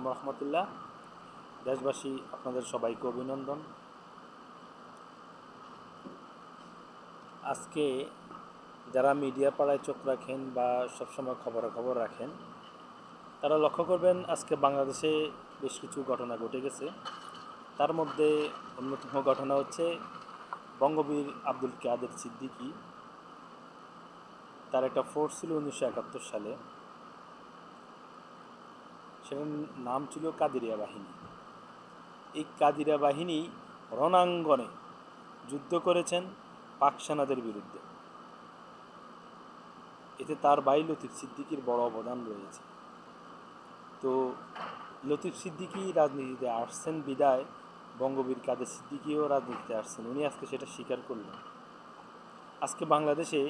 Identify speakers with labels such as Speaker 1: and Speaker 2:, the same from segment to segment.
Speaker 1: রহমতুল্লাহ। দেশবাসী, আপনাদের সবাইকে অভিনন্দন। আজকে যারা মিডিয়া পাড়ায় চোখ রাখেন বা সবসময় খবরাখবর রাখেন, তারা লক্ষ্য করবেন আজকে বাংলাদেশে বেশ কিছু ঘটনা ঘটে গেছে। তার মধ্যে অন্যতম ঘটনা হচ্ছে বঙ্গবীর আব্দুল কাদের সিদ্দিকী, তার একটা ফোর্স ছিল 1971 সালে, সেটার নাম ছিল কাদিরিয়া বাহিনী। এই কাদিরিয়া বাহিনী রণাঙ্গনে যুদ্ধ করেছেন পাক সেনাদের বিরুদ্ধে। এতে তার ভাই লতিফ সিদ্দিকীর বড় অবদান রয়েছে। তো লতিফ সিদ্দিকী রাজনীতিতে আসছেন বিদায় বঙ্গবীর কাদের সিদ্দিকীও রাজনীতিতে আসছেন, উনি আজকে সেটা স্বীকার করলেন। আজকে বাংলাদেশে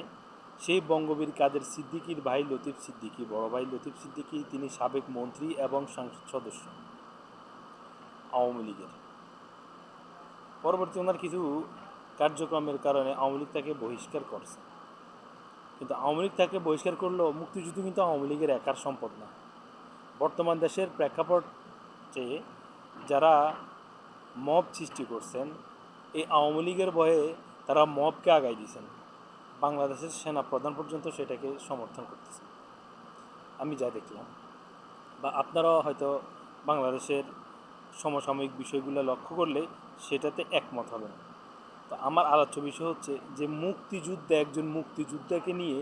Speaker 1: সেই বঙ্গবীর কাদের সিদ্দিকীর ভাই লতিফ সিদ্দিকী, বড় ভাই লতিফ সিদ্দিকী, তিনি সাবেক মন্ত্রী এবং সংসদ সদস্য আওয়ামী লীগের। পরবর্তী ওনার কিছু কার্যক্রমের কারণে আওয়ামী লীগ তাকে বহিষ্কার করছে। কিন্তু আওয়ামী লীগ তাকে বহিষ্কার করলেও মুক্তিযুদ্ধ কিন্তু আওয়ামী লীগের একার সম্পদ না। বর্তমান দেশের প্রেক্ষাপট যে যারা মব সৃষ্টি করছেন, এই আওয়ামী লীগের ভয়ে তারা মবকে আগাই দিয়েছেন। বাংলাদেশের সেনা প্রধান পর্যন্ত সেটাকে সমর্থন করতেছে, আমি যা দেখলাম। বা আপনারাও হয়তো বাংলাদেশের সমসাময়িক বিষয়গুলো লক্ষ্য করলে সেটাতে একমত হবেন। তো আমার আলোচ্য বিষয় হচ্ছে যে মুক্তিযুদ্ধে একজন মুক্তিযোদ্ধাকে নিয়ে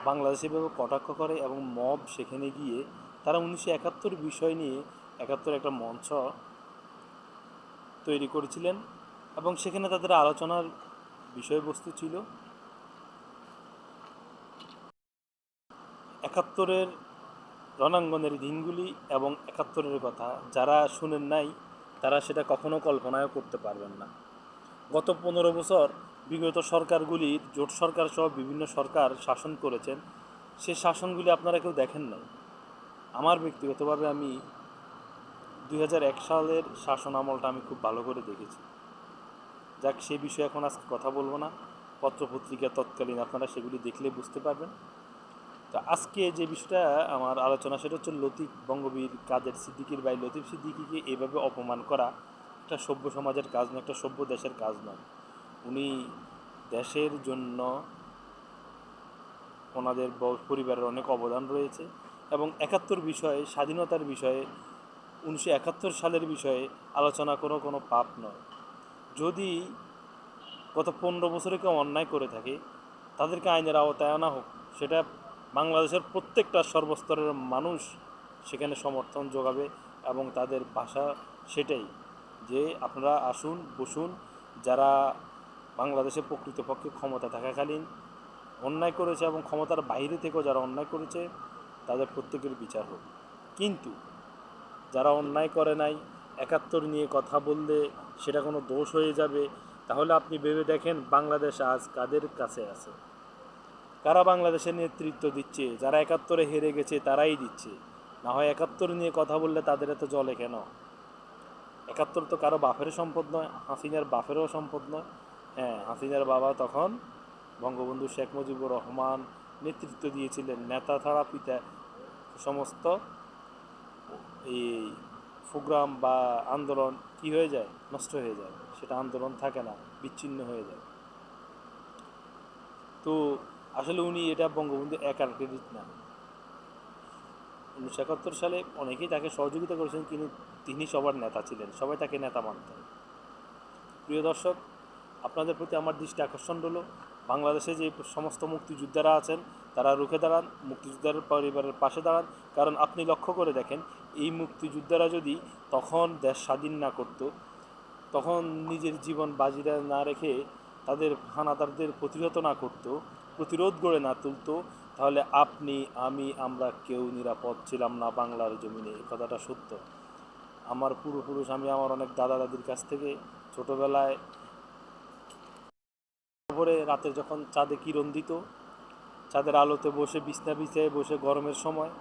Speaker 1: বাংলাদেশ এভাবে কটাক্ষ করে এবং মব সেখানে গিয়ে তারা 1971 বিষয় নিয়ে 71 একটা মঞ্চ তৈরি করেছিলেন এবং সেখানে তাদের আলোচনার বিষয়বস্তু ছিল 71-এর রণাঙ্গনের দিনগুলি এবং 71-এর কথা। যারা শুনেন নাই তারা সেটা কখনো কল্পনাও করতে পারবেন না। গত 15 বছর বিগত সরকারগুলির, জোট সরকার সহ বিভিন্ন সরকার শাসন করেছেন, সে শাসনগুলি আপনারা কেউ দেখেন নাই। আমার ব্যক্তিগতভাবে আমি 2001 সালের শাসন আমলটা আমি খুব ভালো করে দেখেছি। যাক, সে বিষয়ে এখন আজকে কথা বলবো না, পত্রপত্রিকা তৎকালীন আপনারা সেগুলি দেখলে বুঝতে পারবেন। তো আজকে যে বিষয়টা আমার আলোচনা, সেটা হচ্ছে বঙ্গবীর কাদের সিদ্দিকীর ভাই লতিফ সিদ্দিকীকে এভাবে অপমান করা একটা সভ্য সমাজের কাজ নয়, একটা সভ্য দেশের কাজ নয়। উনি দেশের জন্য ওনাদের পরিবারের অনেক অবদান রয়েছে এবং 71 বিষয়ে, স্বাধীনতার বিষয়ে, 1971 সালের বিষয়ে আলোচনা কোনো পাপ নয়। যদি গত 15 বছরে কেউ অন্যায় করে থাকে তাদেরকে আইনের আওতায় আনা হোক, সেটা বাংলাদেশের প্রত্যেকটা সর্বস্তরের মানুষ সেখানে সমর্থন যোগাবে এবং তাদের ভাষা সেটাই যে আপনারা আসুন, বসুন, যারা বাংলাদেশে প্রকৃতপক্ষে ক্ষমতা থাকাকালীন অন্যায় করেছে এবং ক্ষমতার বাইরে থেকেও যারা অন্যায় করেছে তাদের প্রত্যেকের বিচার হোক। কিন্তু যারা অন্যায় করে নাই, 71 নিয়ে কথা বললে সেটা কোনো দোষ হয়ে যাবে, তাহলে আপনি ভেবে দেখেন বাংলাদেশ আজ কাদের কাছে আছে, কারা বাংলাদেশের নেতৃত্ব দিচ্ছে? যারা 71-এ হেরে গেছে তারাই দিচ্ছে। না হয় 71 নিয়ে কথা বললে তাদের এত জলে কেন? 71 তো কারো বাপের সম্পদ নয়, হাসিনার বাপেরও সম্পদ নয়। হ্যাঁ, হাসিনার বাবা তখন বঙ্গবন্ধু শেখ মুজিবুর রহমান নেতৃত্ব দিয়েছিলেন। নেতা ছাড়া পিতা সমস্ত এই প্রোগ্রাম বা আন্দোলন কি হয়ে যায়? নষ্ট হয়ে যায়, সেটা আন্দোলন থাকে না, বিচ্ছিন্ন হয়ে যায়। তো আসলে উনি এটা বঙ্গবন্ধু একার ক্রেডিট না। 1971 সালে অনেকেই তাকে সহযোগিতা করেছেন, কিন্তু তিনি সবার নেতা ছিলেন, সবাই তাকে নেতা মানতেন। প্রিয় দর্শক, আপনাদের প্রতি আমার দৃষ্টি আকর্ষণ হলো বাংলাদেশে যে সমস্ত মুক্তিযোদ্ধারা আছেন তারা রুখে দাঁড়ান, মুক্তিযোদ্ধার পরিবারের পাশে দাঁড়ান। কারণ আপনি লক্ষ্য করে দেখেন, এই মুক্তিযোদ্ধারা যদি তখন দেশ স্বাধীন না করত, তখন নিজের জীবন বাজি না রেখে তাদের হানাদারদের প্রতিহত না করত, প্রতিরোধ গড়ে না তুলতো, তাহলে আপনি, আমি, আমরা কেউ নিরাপদ ছিলাম না বাংলার জমিনে। এই কথাটা সত্য। আমার পূর্বপুরুষ, আমি আমার অনেক দাদা দাদির কাছ থেকে ছোটোবেলায় খবরে রাতে যখন চাঁদে কিরণ দিত, চাঁদের আলোতে বসে বিছনা বিছায় বসে গরমের সময়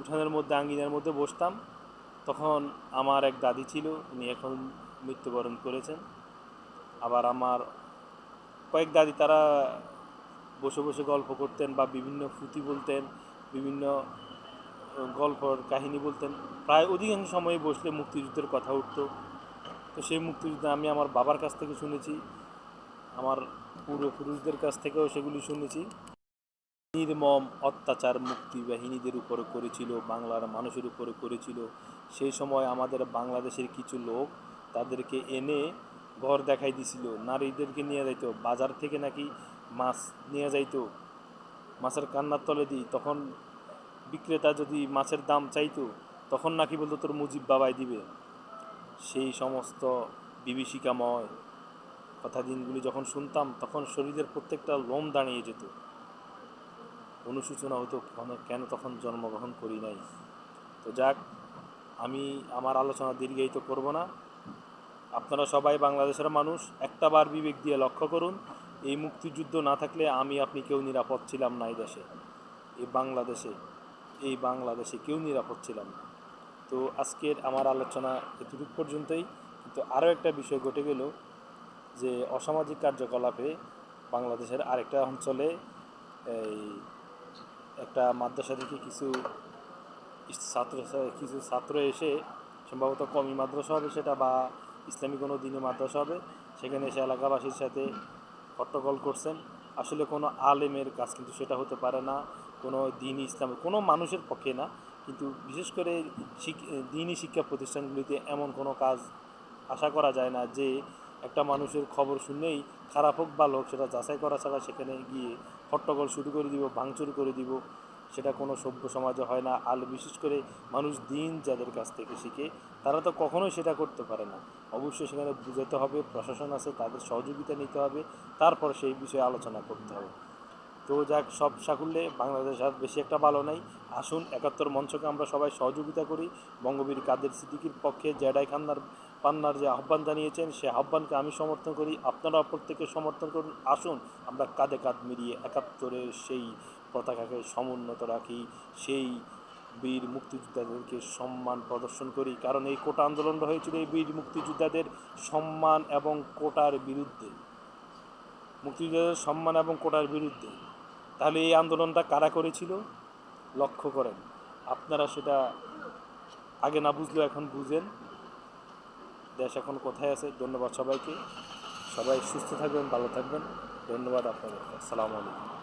Speaker 1: উঠানের মধ্যে, আঙ্গিনার মধ্যে বসতাম। তখন আমার এক দাদি ছিল, উনি এখন মৃত্যুবরণ করেছেন। আবার আমার কয়েক দাদি, তারা বসে বসে গল্প করতেন বা বিভিন্ন পুঁথি বলতেন, বিভিন্ন গল্পর কাহিনী বলতেন। প্রায় অধিকাংশ সময়ে বসলে মুক্তিযুদ্ধের কথা উঠতো। তো সেই মুক্তিযুদ্ধ আমি আমার বাবার কাছ থেকে শুনেছি, আমার পূর্বপুরুষদের কাছ থেকেও সেগুলি শুনেছি। নির্মম অত্যাচার মুক্তি বাহিনীদের উপরে করেছিল, বাংলার মানুষের উপরে করেছিল। সেই সময় আমাদের বাংলাদেশের কিছু লোক তাদেরকে এনে ঘর দেখাই দিছিল, নারীদেরকে নিয়ে যাইতো বাজার থেকে, নাকি মাছ নিয়ে যাইতো, মাছের কান্নার তলে দিই, তখন বিক্রেতা যদি মাছের দাম চাইতো তখন নাকি বলতো তোর মুজিব বাবাই দিবে। সেই সমস্ত বিভীষিকাময় কথা দিনগুলি যখন শুনতাম তখন শরীরের প্রত্যেকটা লোম দাঁড়িয়ে যেত, অনুশোচনা হতো কেন তখন জন্মগ্রহণ করি নাই। তো যাক, আমি আমার আলোচনা দীর্ঘায়িত করব না। আপনারা সবাই বাংলাদেশের মানুষ, একটা বার বিবেক দিয়ে লক্ষ্য করুন, এই মুক্তিযুদ্ধ না থাকলে আমি আপনি কেউ নিরাপদ ছিলাম না। এই দেশে, এই বাংলাদেশে কেউ নিরাপদ ছিলাম না। তো আজকের আমার আলোচনা এতটুকু পর্যন্তই। কিন্তু আরও একটা বিষয় ঘটে গেল যে অসামাজিক কার্যকলাপে বাংলাদেশের আরেকটা অঞ্চলে এই একটা মাদ্রাসা থেকে কিছু ছাত্র এসে, সম্ভবত কমি মাদ্রাসা হবে সেটা, বা ইসলামী কোনো দিনী মাদ্রাসা হবে, সেখানে এসে এলাকাবাসীর সাথে হট্টগোল করছেন। আসলে কোনো আলেমের কাজ কিন্তু সেটা হতে পারে না, কোনো দিনই ইসলামের কোনো মানুষের পক্ষে না। কিন্তু বিশেষ করে দিনই শিক্ষা প্রতিষ্ঠানগুলিতে এমন কোনো কাজ আশা করা যায় না যে একটা মানুষের খবর শুনেই, খারাপ হোক ভালো হোক, সেটা যাচাই করা ছাড়া সেখানে গিয়ে হট্টগোল শুরু করে দিব, ভাঙচুর করে দিব। সেটা কোনো সভ্য সমাজে হয় না। আর বিশেষ করে মানুষ দিন যাদের কাছ থেকে শিখে তারা তো কখনোই সেটা করতে পারে না। অবশ্যই সেখানে বুঝাতে হবে, প্রশাসন আছে তাদের সহযোগিতা নিতে হবে, তারপর সেই বিষয়ে আলোচনা করতে হবে। তো যাক, সব সাকুল্যে বাংলাদেশ আর বেশি একটা ভালো নাই। আসুন ৭১ মঞ্চকে আমরা সবাই সহযোগিতা করি। বঙ্গবীর কাদের সিদ্দিকীর পক্ষে জেডাই পান্নার যে আহ্বান জানিয়েছেন, সে আহ্বানকে আমি সমর্থন করি, আপনারা প্রত্যেকে সমর্থন করুন। আসুন আমরা কাঁধে কাঁধ মিলিয়ে ৭১-এর সেই পতাকাকে সমুন্নত রাখি, সেই বীর মুক্তিযোদ্ধাদেরকে সম্মান প্রদর্শন করি। কারণ এই কোটা আন্দোলনটা হয়েছিল এই বীর মুক্তিযোদ্ধাদের সম্মান এবং কোটার বিরুদ্ধে, মুক্তিযোদ্ধাদের সম্মান এবং কোটার বিরুদ্ধে। তাহলে এই আন্দোলনটা কারা করেছিল লক্ষ্য করেন। আপনারা সেটা আগে না বুঝলেও এখন বুঝেন দেশ এখন কোথায় আছে। ধন্যবাদ সবাইকে, সবাই সুস্থ থাকবেন, ভালো থাকবেন। ধন্যবাদ আপনাদের, আসসালামু আলাইকুম।